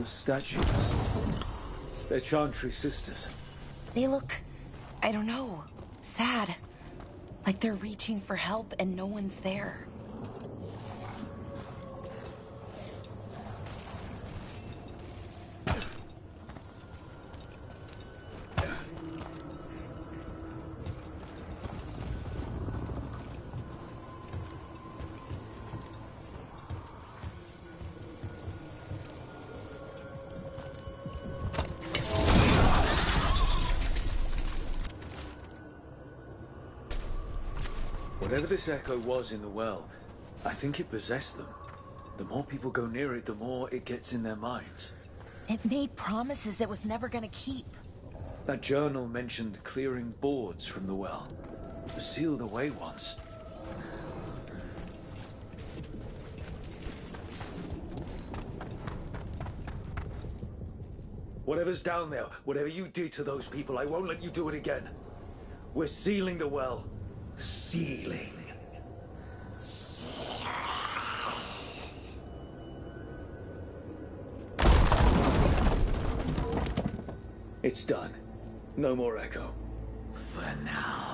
Those statues. They're Chantry sisters. They look, I don't know, sad. Like they're reaching for help and no one's there. Whatever this echo was in the well, I think it possessed them. The more people go near it, the more it gets in their minds. It made promises it was never gonna keep. That journal mentioned clearing boards from the well. It was sealed away once. Whatever's down there, whatever you did to those people, I won't let you do it again. We're sealing the well. Sealing. It's done. No more echo. For now.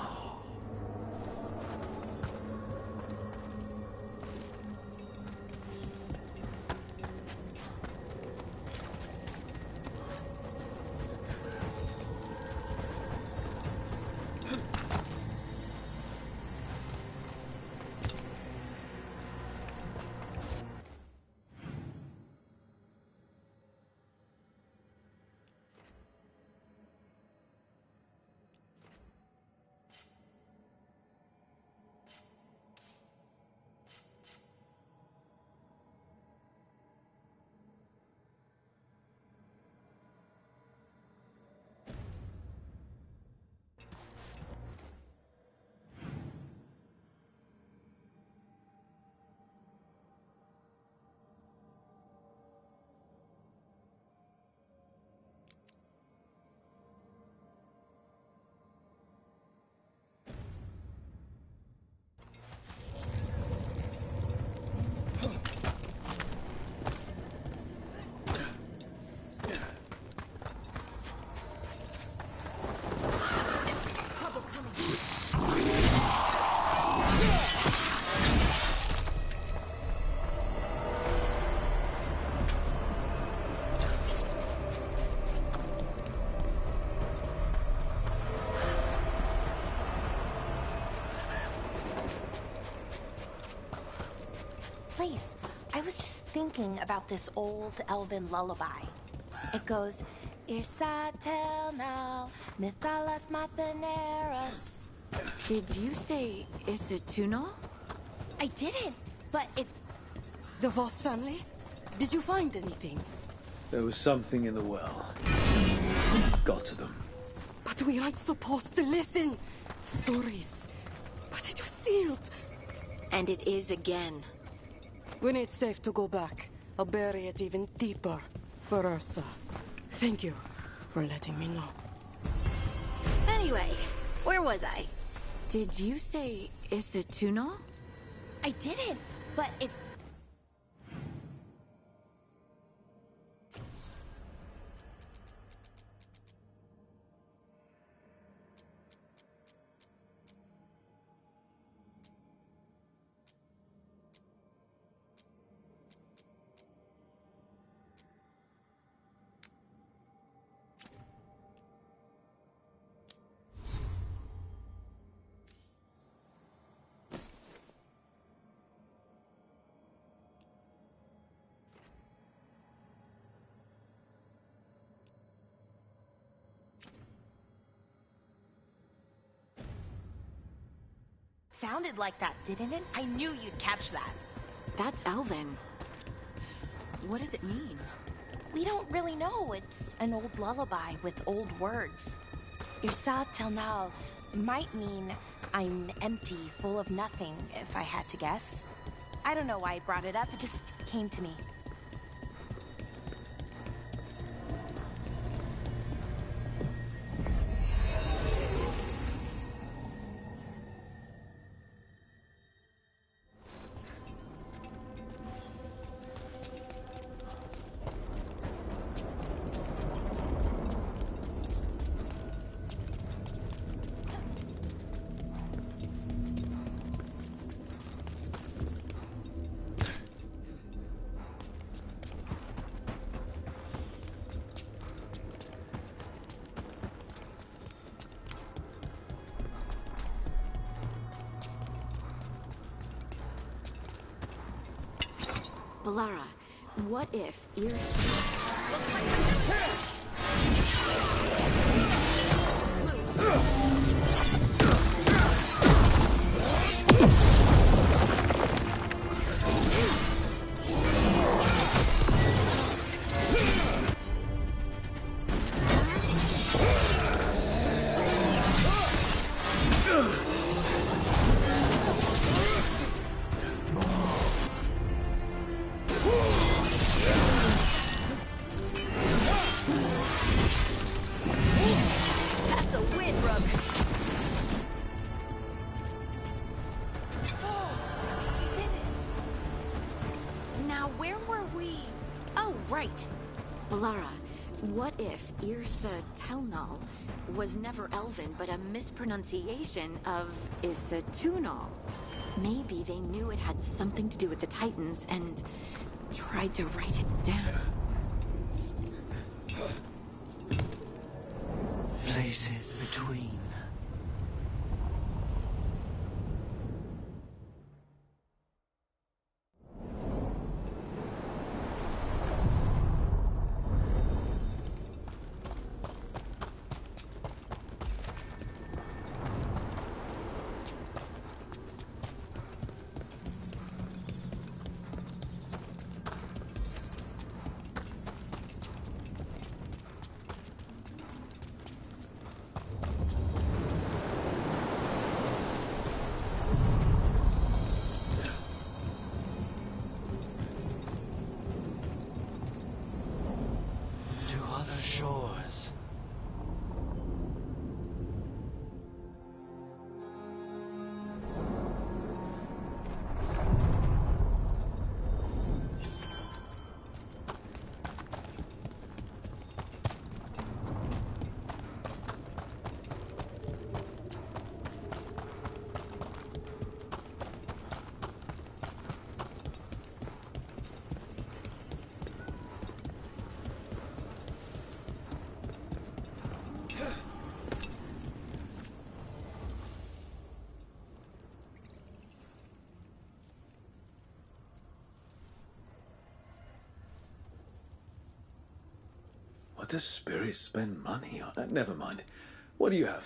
Please, I was just thinking about this old elven lullaby. It goes, Irsa Telnal, Mithalas Matheneras. Did you say Isituno? I didn't, but it's... The Voss family? Did you find anything? There was something in the well. Got to them. But we aren't supposed to listen. Stories. But it was sealed. And it is again. When it's safe to go back, I'll bury it even deeper for Ursa. Thank you for letting me know. Anyway, where was I? Did you say Isituno? I didn't, but it's... Sounded like that, didn't it? I knew you'd catch that. That's Elven. What does it mean? We don't really know. It's an old lullaby with old words. Irsa Telnal might mean I'm empty, full of nothing, if I had to guess. I don't know why I brought it up, it just came to me. Balara, what if That's a win, Rook. Now, where were we? Oh, right. Balara, what if Irsa Telnal was never Elven, but a mispronunciation of Isatunal? Maybe they knew it had something to do with the Titans and tried to write it down. Places between. To other shores. What does Spirit spend money on? Never mind. What do you have?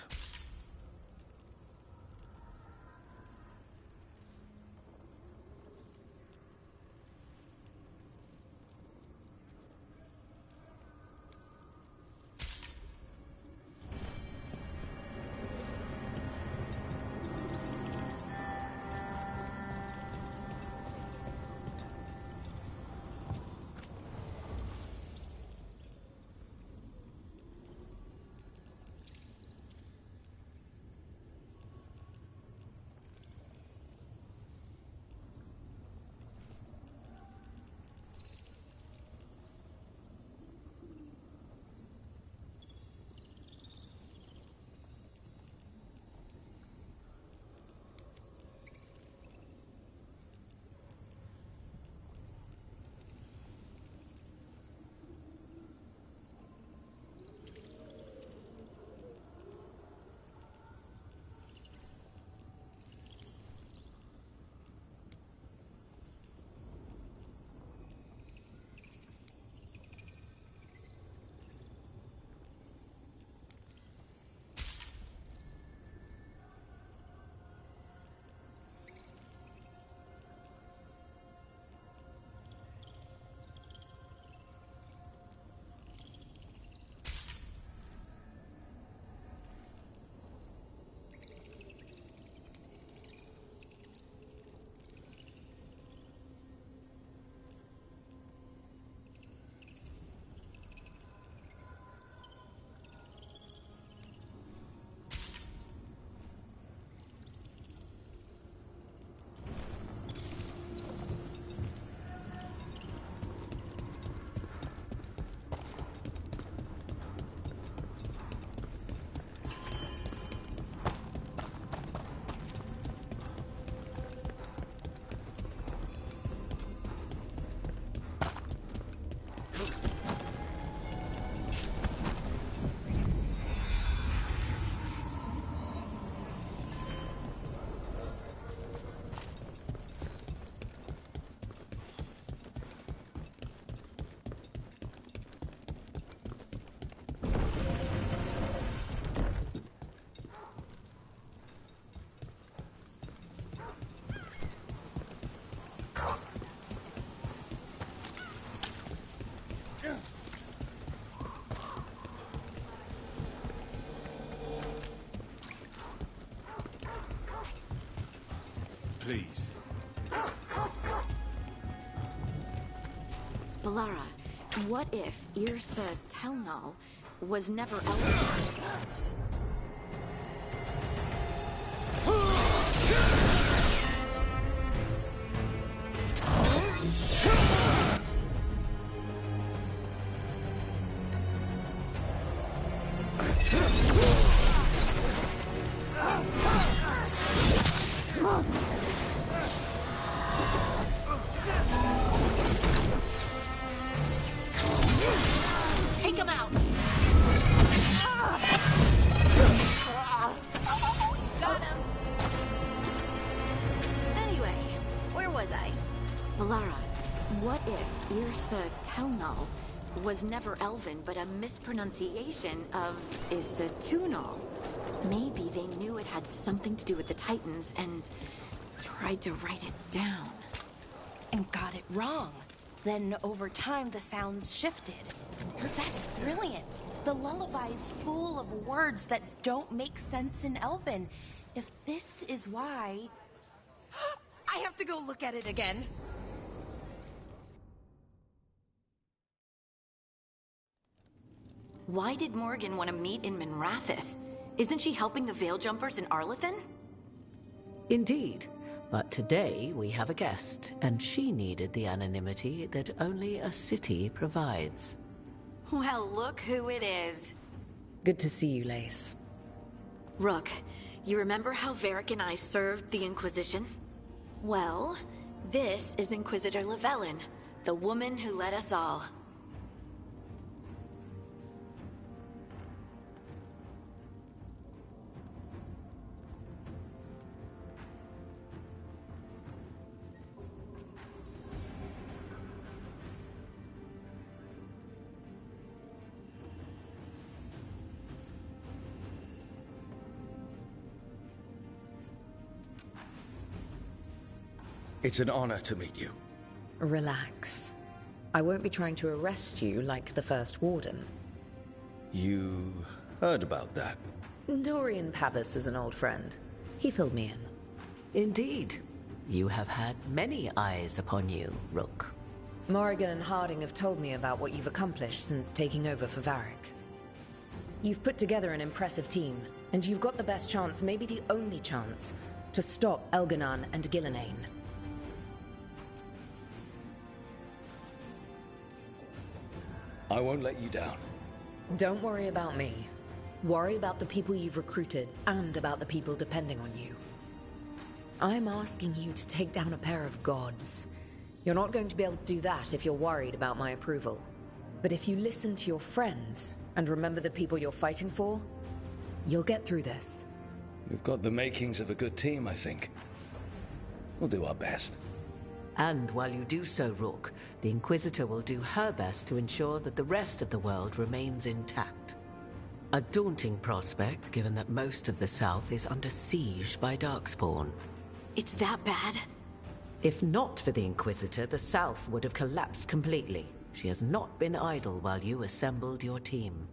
Please. Balara, what if Yrsa Telnal was never Elven? Take him out! Got him! Anyway, where was I? Balara, what if Yrsa Telnal was never Elven but a mispronunciation of Isatunal? Maybe they knew it had something to do with the Titans and tried to write it down. And got it wrong. Then over time, the sounds shifted. That's brilliant. The lullaby's full of words that don't make sense in Elven. If this is why... I have to go look at it again. Why did Morgan want to meet in Minrathous? Isn't she helping the Veil Jumpers in Arlathan? Indeed. But today we have a guest, and she needed the anonymity that only a city provides. Well, look who it is. Good to see you, Lace. Rook, you remember how Varric and I served the Inquisition? Well, this is Inquisitor Llewellyn, the woman who led us all. It's an honor to meet you. Relax. I won't be trying to arrest you like the First Warden. You heard about that? Dorian Pavis is an old friend. He filled me in. Indeed. You have had many eyes upon you, Rook. Morrigan and Harding have told me about what you've accomplished since taking over for Varric. You've put together an impressive team, and you've got the best chance, maybe the only chance, to stop Elganon and Gillenane. I won't let you down. Don't worry about me. Worry about the people you've recruited, and about the people depending on you. I'm asking you to take down a pair of gods. You're not going to be able to do that if you're worried about my approval. But if you listen to your friends, and remember the people you're fighting for, you'll get through this. We've got the makings of a good team, I think. We'll do our best. And while you do so, Rook, the Inquisitor will do her best to ensure that the rest of the world remains intact. A daunting prospect, given that most of the South is under siege by Darkspawn. It's that bad? If not for the Inquisitor, the South would have collapsed completely. She has not been idle while you assembled your team.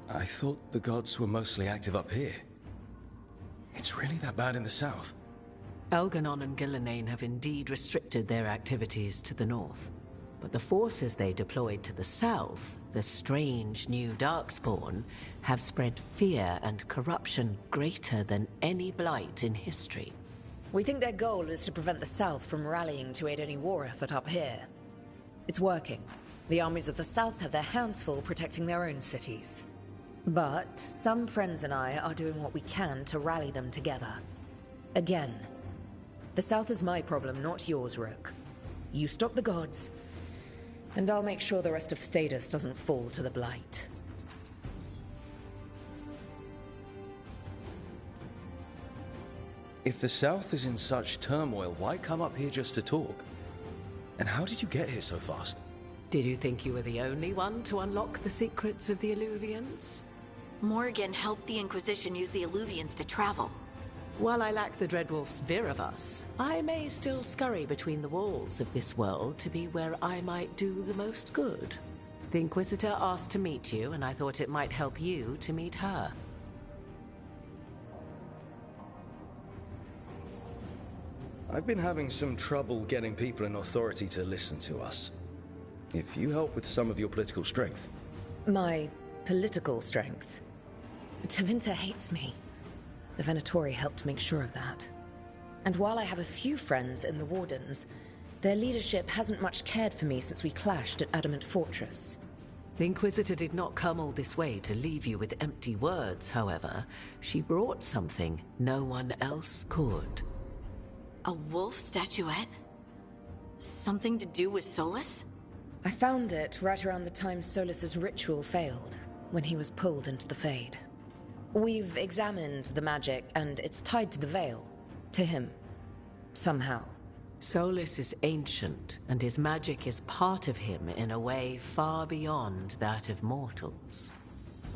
I thought the gods were mostly active up here. It's really that bad in the south? Elganon and Gillenane have indeed restricted their activities to the north. But the forces they deployed to the south, the strange new Darkspawn, have spread fear and corruption greater than any blight in history. We think their goal is to prevent the South from rallying to aid any war effort up here. It's working. The armies of the South have their hands full protecting their own cities. But some friends and I are doing what we can to rally them together. Again, the South is my problem, not yours, Rook. You stop the gods, and I'll make sure the rest of Thedas doesn't fall to the Blight. If the south is in such turmoil, why come up here just to talk? And how did you get here so fast? Did you think you were the only one to unlock the secrets of the Illuvians? Morgan helped the Inquisition use the Illuvians to travel. While I lack the Dreadwolf's Viravus, I may still scurry between the walls of this world to be where I might do the most good. The Inquisitor asked to meet you, and I thought it might help you to meet her. I've been having some trouble getting people in authority to listen to us. If you help with some of your political strength. My political strength? Tevinter hates me. The Venatori helped make sure of that. And while I have a few friends in the Wardens, their leadership hasn't much cared for me since we clashed at Adamant Fortress. The Inquisitor did not come all this way to leave you with empty words, however. She brought something no one else could. A wolf statuette? Something to do with Solas? I found it right around the time Solas's ritual failed, when he was pulled into the Fade. We've examined the magic, and it's tied to the Veil. To him. Somehow. Solas is ancient, and his magic is part of him in a way far beyond that of mortals.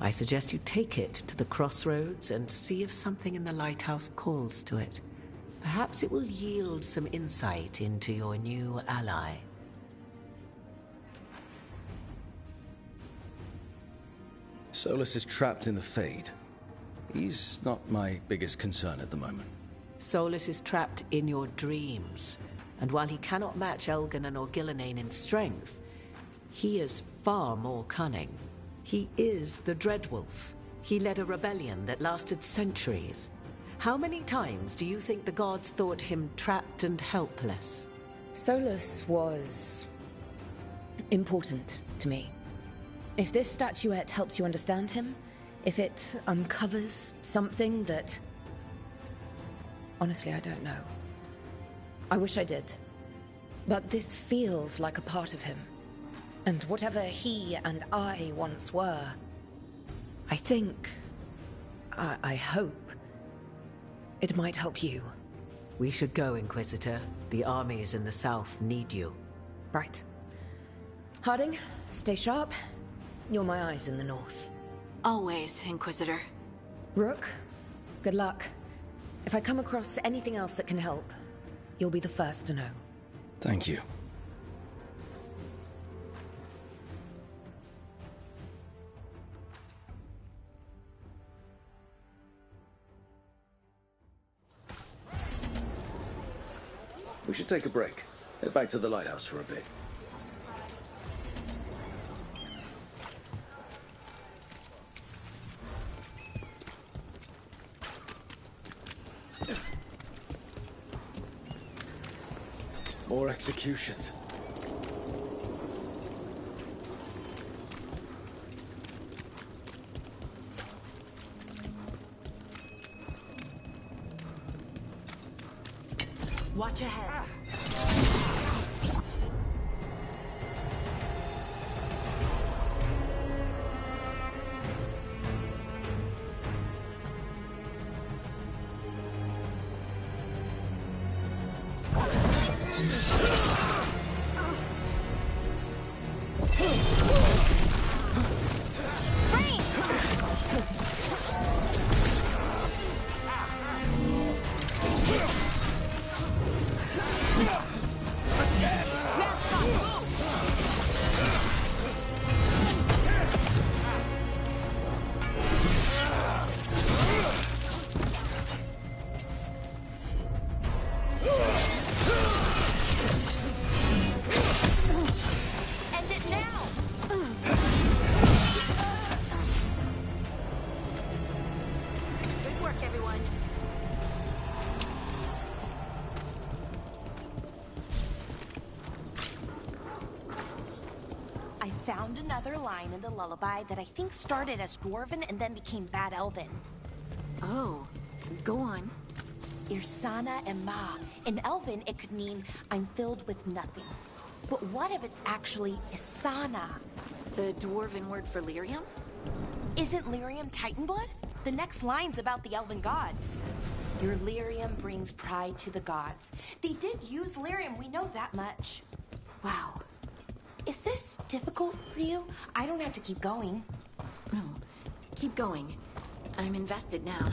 I suggest you take it to the crossroads and see if something in the lighthouse calls to it. Perhaps it will yield some insight into your new ally. Solas is trapped in the Fade. He's not my biggest concern at the moment. Solas is trapped in your dreams, and while he cannot match Elganon or Gillenane in strength, he is far more cunning. He is the Dreadwolf. He led a rebellion that lasted centuries. How many times do you think the gods thought him trapped and helpless? Solas was important to me. If this statuette helps you understand him, if it uncovers something that... Honestly, I don't know. I wish I did. But this feels like a part of him. And whatever he and I once were, I think... I hope... it might help you. We should go, Inquisitor. The armies in the south need you. Right. Harding, stay sharp. You're my eyes in the north. Always, Inquisitor. Rook, good luck. If I come across anything else that can help, you'll be the first to know. Thank you. We should take a break. Head back to the lighthouse for a bit. More executions. Watch ahead. Found another line in the lullaby that I think started as Dwarven and then became Bad Elven. Oh, go on. Irsana Ema. In Elven, it could mean I'm filled with nothing. But what if it's actually Isana? The Dwarven word for lyrium? Isn't lyrium Titanblood? The next line's about the Elven gods. Your lyrium brings pride to the gods. They did use lyrium, we know that much. Wow. Is this difficult for you? I don't have to keep going. No, keep going. I'm invested now.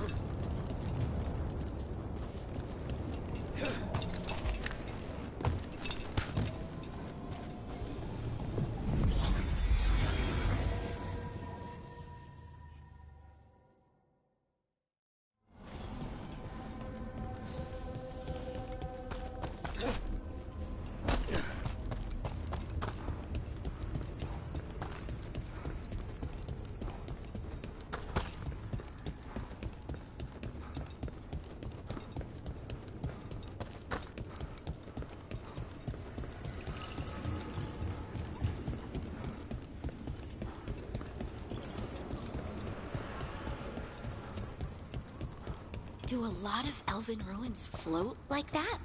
Do a lot of elven ruins float like that?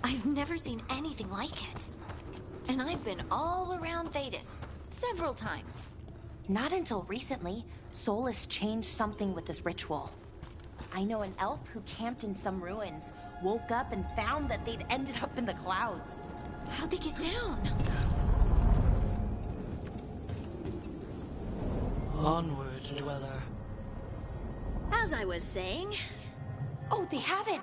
I've never seen anything like it. And I've been all around Thedas, several times. Not until recently, Solus changed something with this ritual. I know an elf who camped in some ruins, woke up and found that they'd ended up in the clouds. How'd they get down? Onward, dweller. As I was saying... Oh, they have it!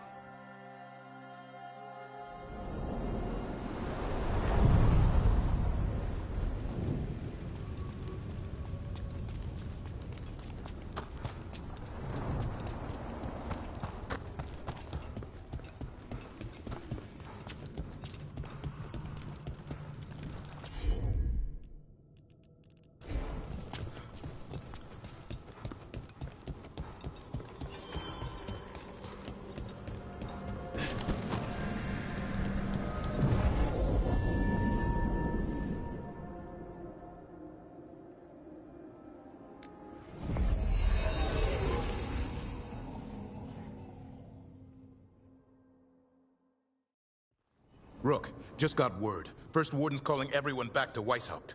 Rook, just got word. First Warden's calling everyone back to Weishaupt.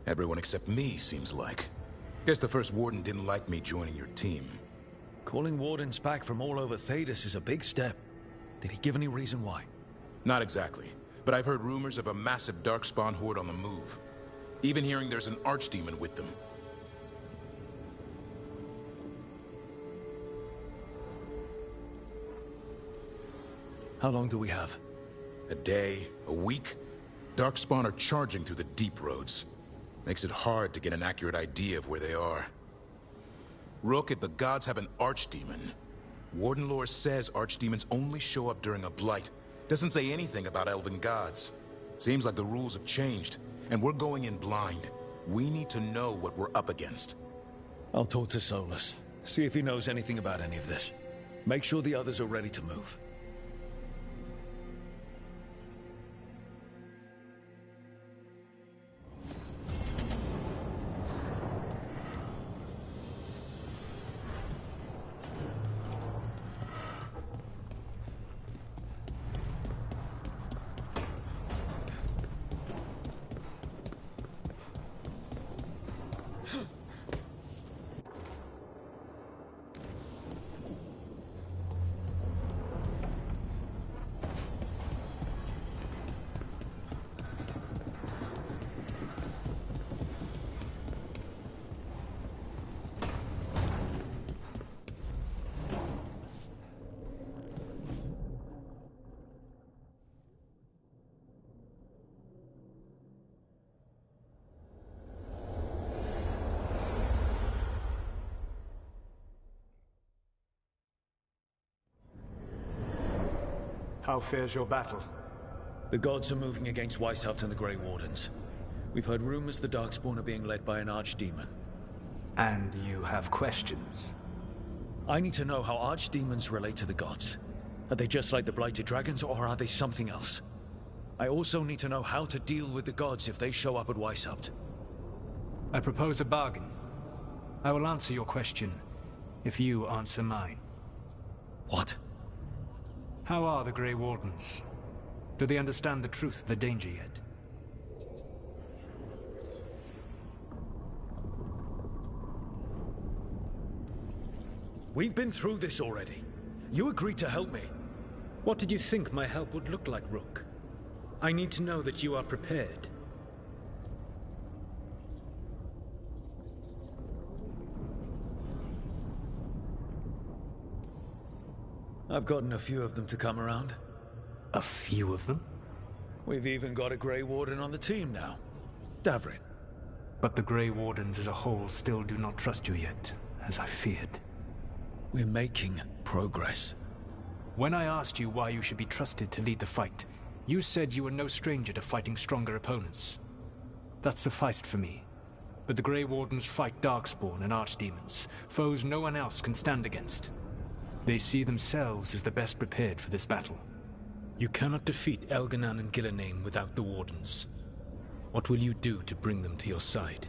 Everyone except me, seems like. Guess the First Warden didn't like me joining your team. Calling Wardens back from all over Thedas is a big step. Did he give any reason why? Not exactly, but I've heard rumors of a massive Darkspawn horde on the move. Even hearing there's an Archdemon with them. How long do we have? A day, a week? Darkspawn are charging through the deep roads. Makes it hard to get an accurate idea of where they are. Rook, if the gods have an Archdemon, Warden lore says Archdemons only show up during a blight. Doesn't say anything about elven gods. Seems like the rules have changed, and we're going in blind. We need to know what we're up against. I'll talk to Solus. See if he knows anything about any of this. Make sure the others are ready to move. How fares your battle? The gods are moving against Weishaupt and the Grey Wardens. We've heard rumors the Darkspawn are being led by an Archdemon. And you have questions? I need to know how Archdemons relate to the gods. Are they just like the Blighted Dragons, or are they something else? I also need to know how to deal with the gods if they show up at Weishaupt. I propose a bargain. I will answer your question if you answer mine. What? How are the Grey Wardens? Do they understand the truth of the danger yet? We've been through this already. You agreed to help me. What did you think my help would look like, Rook? I need to know that you are prepared. I've gotten a few of them to come around. A few of them? We've even got a Grey Warden on the team now. Davrin. But the Grey Wardens as a whole still do not trust you yet, as I feared. We're making progress. When I asked you why you should be trusted to lead the fight, you said you were no stranger to fighting stronger opponents. That sufficed for me. But the Grey Wardens fight Darkspawn and Archdemons, foes no one else can stand against. They see themselves as the best prepared for this battle. You cannot defeat Elganon and Gillenane without the Wardens. What will you do to bring them to your side?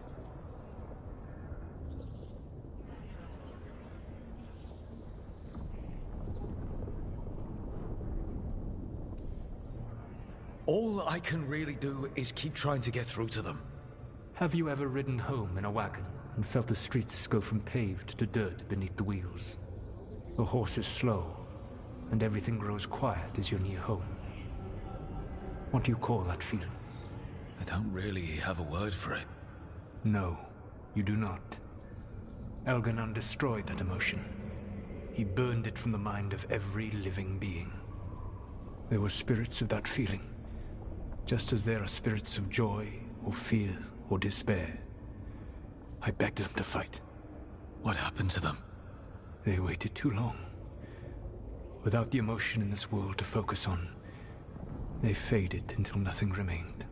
All I can really do is keep trying to get through to them. Have you ever ridden home in a wagon and felt the streets go from paved to dirt beneath the wheels? The horse is slow, and everything grows quiet as you're near home. What do you call that feeling? I don't really have a word for it. No, you do not. Elganon destroyed that emotion. He burned it from the mind of every living being. There were spirits of that feeling, just as there are spirits of joy, or fear, or despair. I begged them to fight. What happened to them? They waited too long. Without the emotion in this world to focus on, they faded until nothing remained.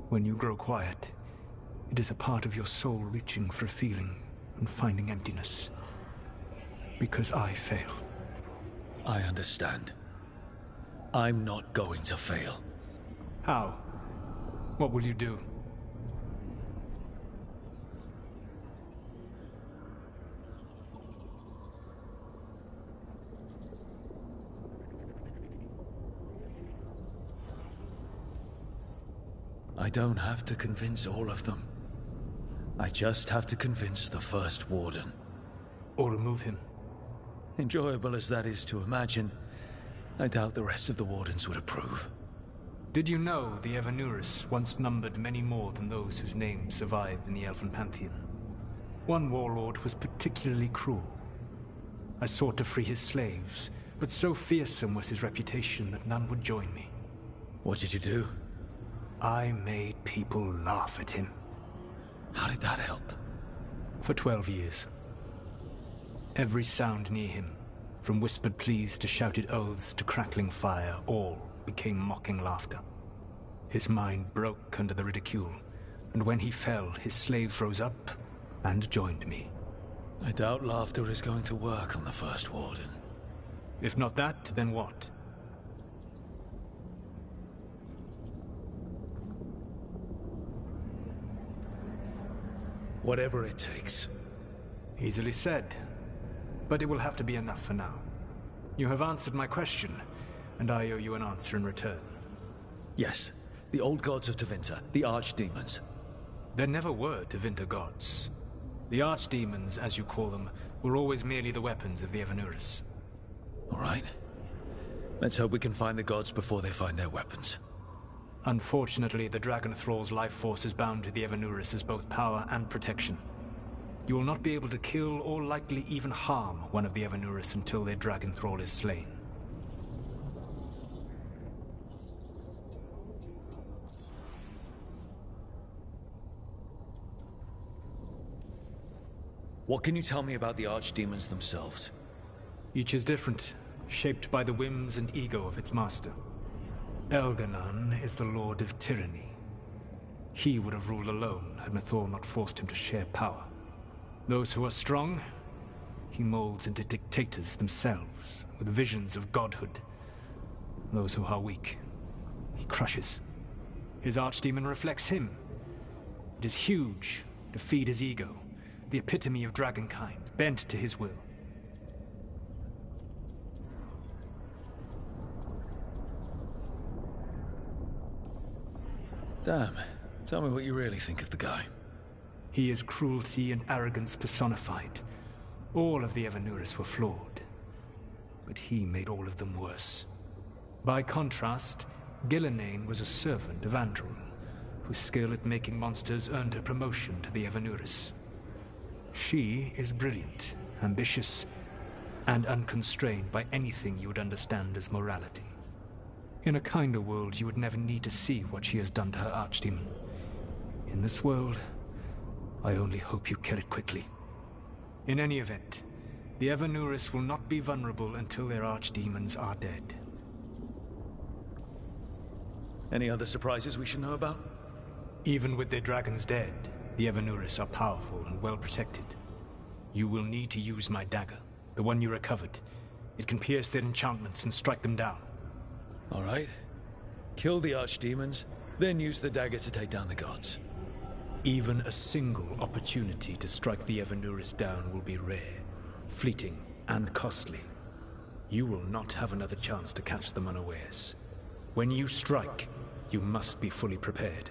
When you grow quiet, it is a part of your soul reaching for a feeling and finding emptiness. Because I failed. I understand. I'm not going to fail. How? What will you do? I don't have to convince all of them. I just have to convince the First Warden. Or remove him. Enjoyable as that is to imagine, I doubt the rest of the Wardens would approve. Did you know the Evanurus once numbered many more than those whose names survive in the Elven Pantheon? One warlord was particularly cruel. I sought to free his slaves, but so fearsome was his reputation that none would join me. What did you do? I made people laugh at him. How did that help? For 12 years. Every sound near him, from whispered pleas to shouted oaths to crackling fire, all became mocking laughter. His mind broke under the ridicule, and when he fell, his slaves rose up and joined me. I doubt laughter is going to work on the First Warden. If not that, then what? Whatever it takes. Easily said. But it will have to be enough for now. You have answered my question, and I owe you an answer in return. Yes. The old gods of Tevinter, the Archdemons. There never were Tevinter gods. The Archdemons, as you call them, were always merely the weapons of the Evanurus. All right. Let's hope we can find the gods before they find their weapons. Unfortunately, the Dragon Thrall's life force is bound to the Evanurus as both power and protection. You will not be able to kill or likely even harm one of the Evanurus until their Dragon Thrall is slain. What can you tell me about the Archdemons themselves? Each is different, shaped by the whims and ego of its master. Elganon is the Lord of Tyranny. He would have ruled alone had Mythor not forced him to share power. Those who are strong, he molds into dictators themselves, with visions of godhood. Those who are weak, he crushes. His archdemon reflects him. It is huge, to feed his ego, the epitome of dragonkind, bent to his will. Damn. Tell me what you really think of the guy. He is cruelty and arrogance personified. All of the Evanurus were flawed, but he made all of them worse. By contrast, Gillenane was a servant of Andral, whose skill at making monsters earned her promotion to the Evanurus. She is brilliant, ambitious, and unconstrained by anything you would understand as morality. In a kinder world, you would never need to see what she has done to her archdemon. In this world, I only hope you kill it quickly. In any event, the Evanuris will not be vulnerable until their archdemons are dead. Any other surprises we should know about? Even with their dragons dead, the Evanuris are powerful and well protected. You will need to use my dagger, the one you recovered. It can pierce their enchantments and strike them down. All right. Kill the archdemons, then use the dagger to take down the gods. Even a single opportunity to strike the Evanuris down will be rare, fleeting, and costly. You will not have another chance to catch them unawares. When you strike, you must be fully prepared.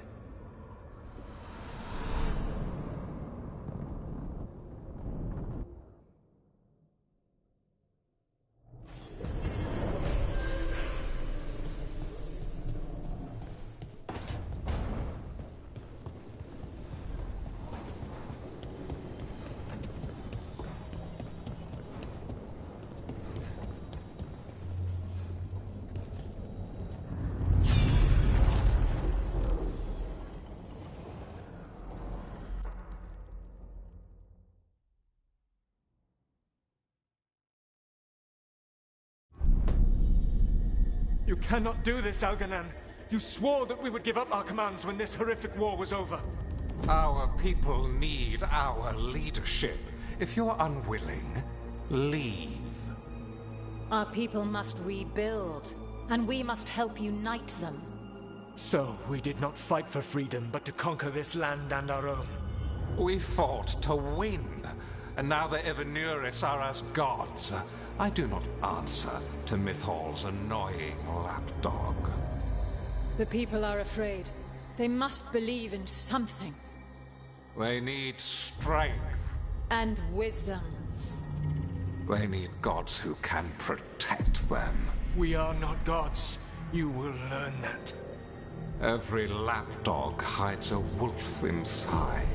You cannot do this, Elganan. You swore that we would give up our commands when this horrific war was over. Our people need our leadership. If you're unwilling, leave. Our people must rebuild, and we must help unite them. So, we did not fight for freedom, but to conquer this land and our own. We fought to win, and now the Evanuris are as gods. I do not answer to Mythal's annoying lapdog. The people are afraid. They must believe in something. They need strength. And wisdom. They need gods who can protect them. We are not gods. You will learn that. Every lapdog hides a wolf inside.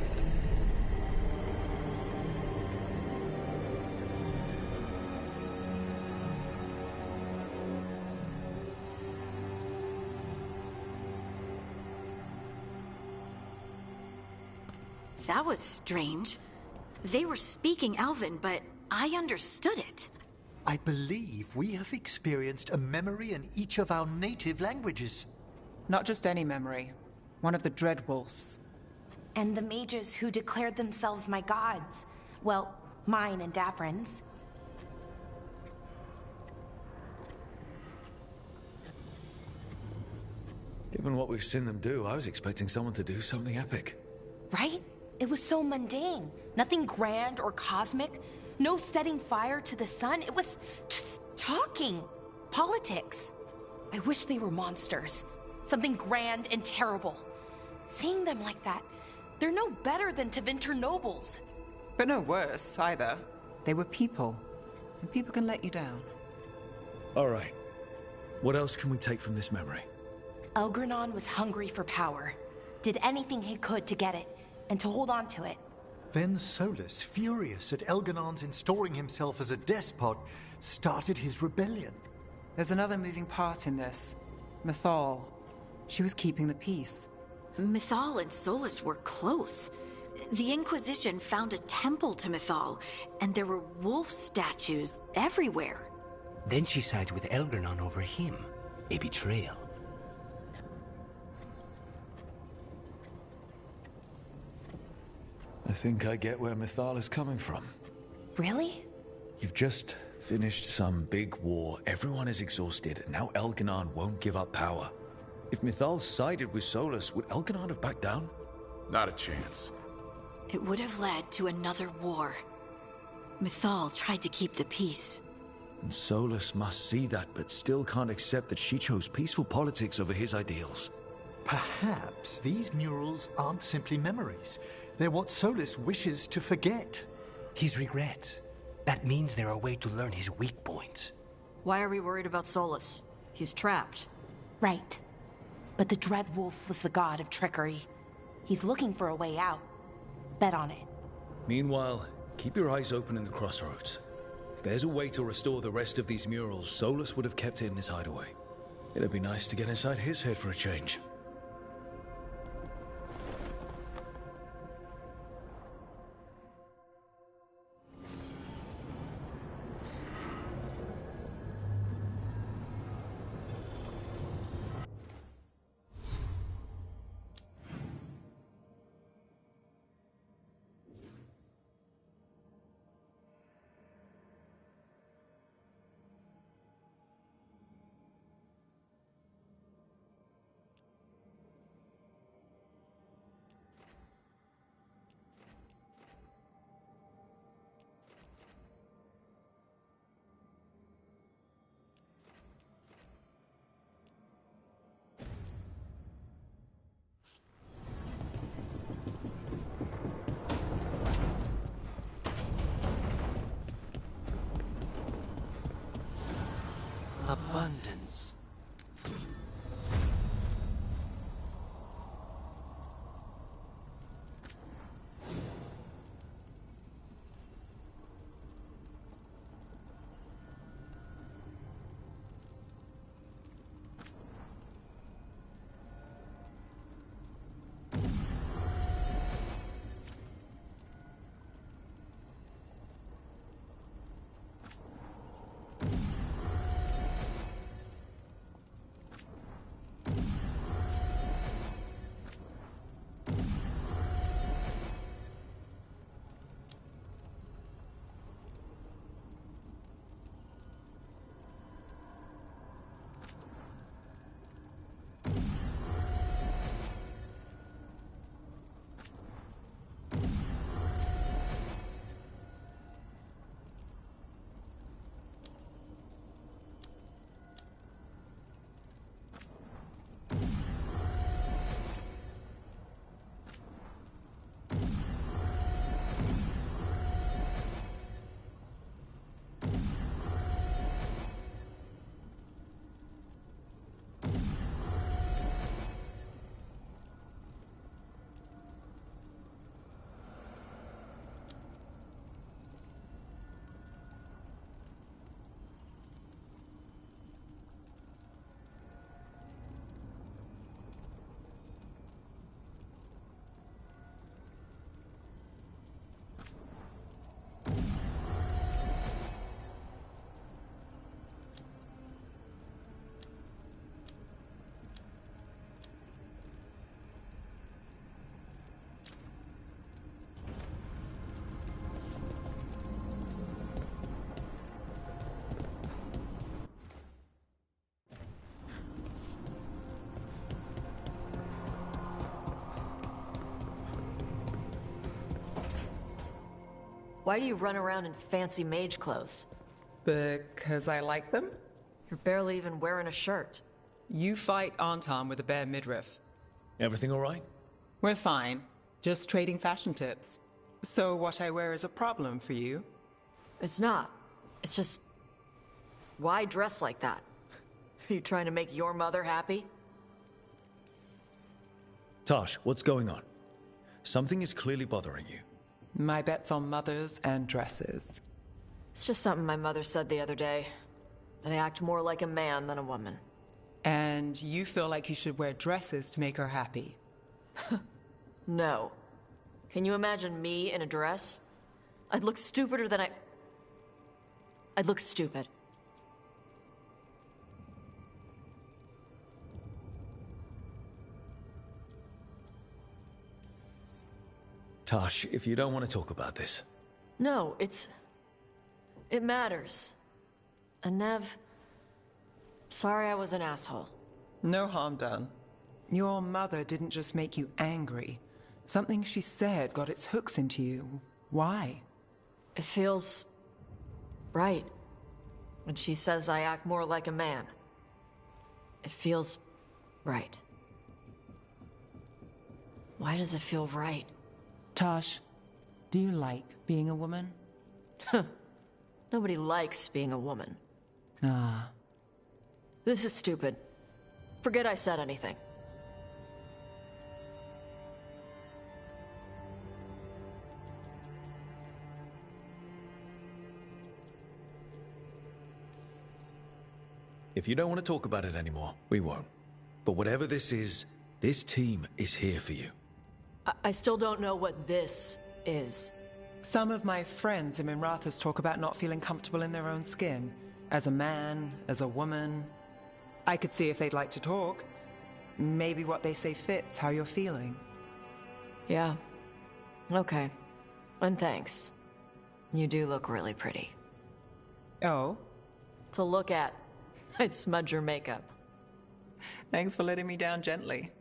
That was strange. They were speaking Elven, but I understood it. I believe we have experienced a memory in each of our native languages. Not just any memory. One of the Dreadwolves. And the mages who declared themselves my gods. Well, mine and Davrin's. Given what we've seen them do, I was expecting someone to do something epic. Right? It was so mundane. Nothing grand or cosmic. No setting fire to the sun. It was just talking. Politics. I wish they were monsters. Something grand and terrible. Seeing them like that, they're no better than Tevinter nobles. But no worse, either. They were people. And people can let you down. All right. What else can we take from this memory? Elgranon was hungry for power. Did anything he could to get it. And to hold on to it. Then Solus, furious at Elganon's installing himself as a despot, started his rebellion. There's another moving part in this. Mythal. She was keeping the peace. Mythal and Solus were close. The Inquisition found a temple to Mythal, and there were wolf statues everywhere. Then she sides with Elgranon over him. A betrayal. I think I get where Mythal is coming from. Really? You've just finished some big war, everyone is exhausted, and now Elganon won't give up power. If Mythal sided with Solus, would Elganon have backed down? Not a chance. It would have led to another war. Mythal tried to keep the peace. And Solus must see that, but still can't accept that she chose peaceful politics over his ideals. Perhaps these murals aren't simply memories. They're what Solus wishes to forget. His regrets. That means they're a way to learn his weak points. Why are we worried about Solus? He's trapped. Right. But the Dreadwolf was the god of trickery. He's looking for a way out. Bet on it. Meanwhile, keep your eyes open in the crossroads. If there's a way to restore the rest of these murals, Solus would have kept it in his hideaway. It'd be nice to get inside his head for a change. Abundance. Why do you run around in fancy mage clothes? Because I like them? You're barely even wearing a shirt. You fight Anton with a bare midriff. Everything all right? We're fine. Just trading fashion tips. So what I wear is a problem for you? It's not. It's just... why dress like that? Are you trying to make your mother happy? Tosh, what's going on? Something is clearly bothering you. My bet's on mothers and dresses. It's just something my mother said the other day. That I act more like a man than a woman. And you feel like you should wear dresses to make her happy? No. Can you imagine me in a dress? I'd look stupider than I'd look stupid. Tosh, if you don't want to talk about this. No, it matters. And Nev... sorry I was an asshole. No harm done. Your mother didn't just make you angry. Something she said got its hooks into you. Why? It feels... right. When she says I act more like a man. It feels... right. Why does it feel right? Tosh, do you like being a woman? Nobody likes being a woman. Ah. This is stupid. Forget I said anything. If you don't want to talk about it anymore, we won't. But whatever this is, this team is here for you. I still don't know what this is. Some of my friends in Minrathous talk about not feeling comfortable in their own skin. As a man, as a woman. I could see if they'd like to talk. Maybe what they say fits how you're feeling. Yeah. Okay. And thanks. You do look really pretty. Oh? To look at. I'd smudge your makeup. Thanks for letting me down gently.